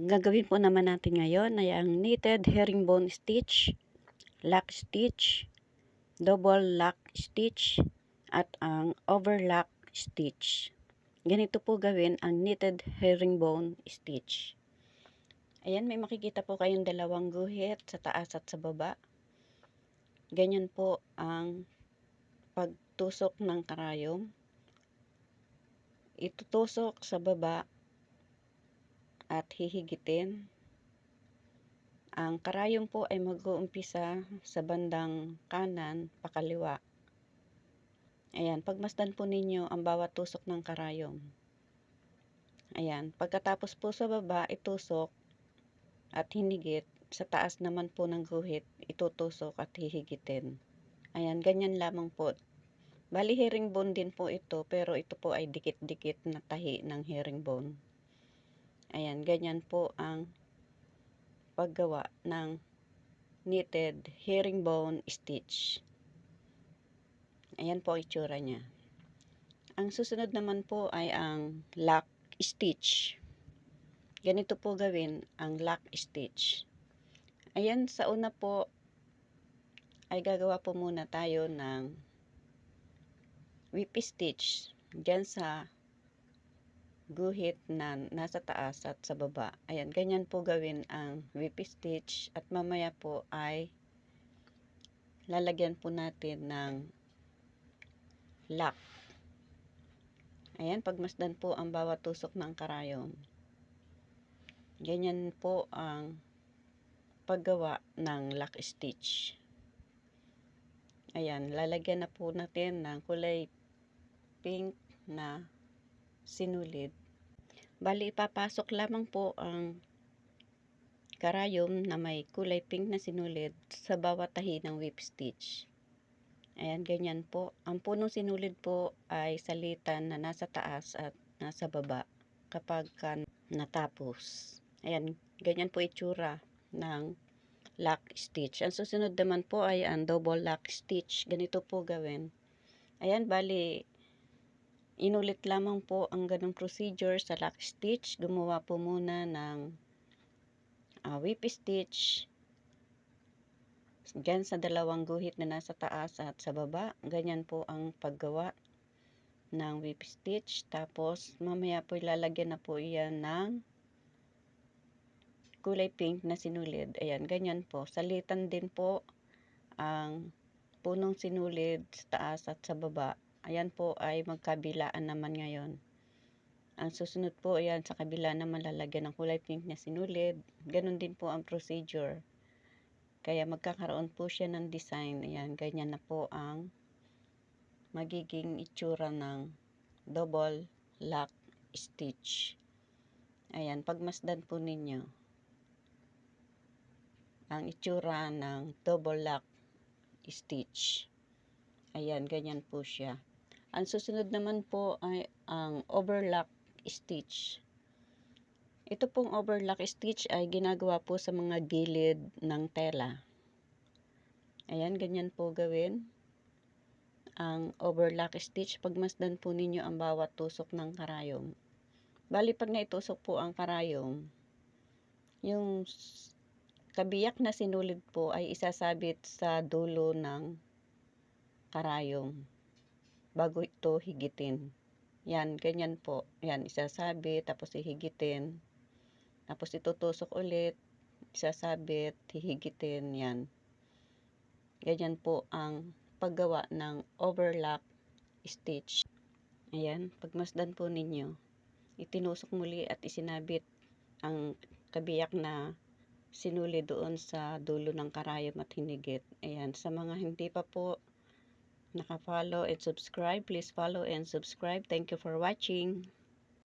Ang gagawin po naman natin ngayon ay ang knitted herringbone stitch, lock stitch, double lock stitch, at ang overlock stitch. Ganito po gawin ang knitted herringbone stitch. Ayan, may makikita po kayong dalawang guhit sa taas at sa baba. Ganyan po ang pagtusok ng karayom. Itutusok sa baba at hihigitin. Ang karayom po ay mag-uumpisa sa bandang kanan, pakaliwa. Ayan, pagmasdan po ninyo ang bawat tusok ng karayom. Ayan, pagkatapos po sa baba, itusok at hinigit. Sa taas naman po ng guhit, itutusok at hihigitin. Ayan, ganyan lamang po. Bali, herringbone din po ito, pero ito po ay dikit-dikit na tahi ng herringbone. Ayan, ganyan po ang paggawa ng knitted herringbone stitch. Ayan po ang itsura niya. Ang susunod naman po ay ang lock stitch. Ganito po gawin ang lock stitch. Ayan, sa una po ay gagawa po muna tayo ng whip stitch dyan sa guhit na nasa taas at sa baba. Ayan, ganyan po gawin ang whip stitch at mamaya po ay lalagyan po natin ng lock. Ayan, pagmasdan po ang bawat tusok ng karayom. Ganyan po ang paggawa ng lock stitch. Ayan, lalagyan na po natin ng kulay pink na sinulid. Bali, ipapasok lamang po ang karayom na may kulay pink na sinulid sa bawat tahi ng whip stitch. Ayan, ganyan po. Ang punong sinulid po ay salitan na nasa taas at nasa baba kapag natapos. Ayan, ganyan po itsura ng lock stitch. Ang susunod naman po ay ang double lock stitch. Ganito po gawin. Ayan, bali, inulit lamang po ang ganong procedure sa lock stitch. Gumawa po muna ng whip stitch dyan sa dalawang guhit na nasa taas at sa baba. Ganyan po ang paggawa ng whip stitch. Tapos, mamaya po ilalagyan na po iyan ng kulay pink na sinulid. Ayan, ganyan po. Salitan din po ang punong sinulid sa taas at sa baba. Ayan po ay magkabilaan naman ngayon. Ang susunod po, ayan, sa kabila naman lalagyan ng kulay pink na sinulid. Ganon din po ang procedure. Kaya magkakaroon po siya ng design. Ayan, ganyan na po ang magiging itsura ng double lock stitch. Ayan, pagmasdan po ninyo ang itsura ng double lock stitch. Ayan, ganyan po siya. Ang susunod naman po ay ang overlock stitch. Ito pong overlock stitch ay ginagawa po sa mga gilid ng tela. Ayan, ganyan po gawin ang overlock stitch. Pagmasdan po ninyo ang bawat tusok ng karayom. Bali, pag naitusok po ang karayom, yung kabiyak na sinulid po ay isasabit sa dulo ng karayom bago ito higitin. Yan, ganyan po. Yan, isasabit, tapos hihigitin. Tapos itutusok ulit, isasabit, hihigitin. Yan. Ganyan po ang paggawa ng overlock stitch. Ayan, pagmasdan po ninyo, itinusok muli at isinabit ang kabiyak na sinuli doon sa dulo ng karayom at hinigit. Ayan, sa mga hindi pa po naka-follow and subscribe, please follow and subscribe. Thank you for watching.